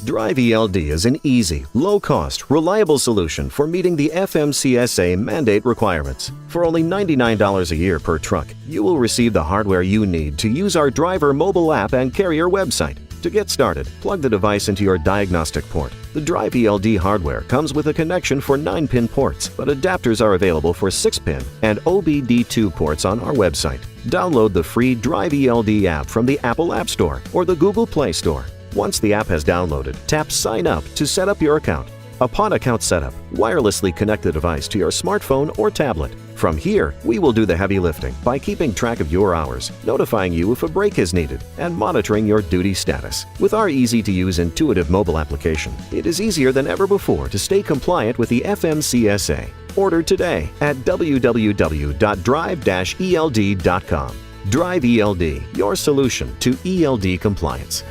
DriveELD is an easy, low-cost, reliable solution for meeting the FMCSA mandate requirements. For only $99 a year per truck, you will receive the hardware you need to use our driver mobile app and carrier website. To get started, plug the device into your diagnostic port. The DriveELD hardware comes with a connection for 9-pin ports, but adapters are available for 6-pin and OBD2 ports on our website. Download the free DriveELD app from the Apple App Store or the Google Play Store. Once the app has downloaded, tap Sign Up to set up your account. Upon account setup, wirelessly connect the device to your smartphone or tablet. From here, we will do the heavy lifting by keeping track of your hours, notifying you if a break is needed, and monitoring your duty status. With our easy-to-use intuitive mobile application, it is easier than ever before to stay compliant with the FMCSA. Order today at www.drive-eld.com. DriveELD, your solution to ELD compliance.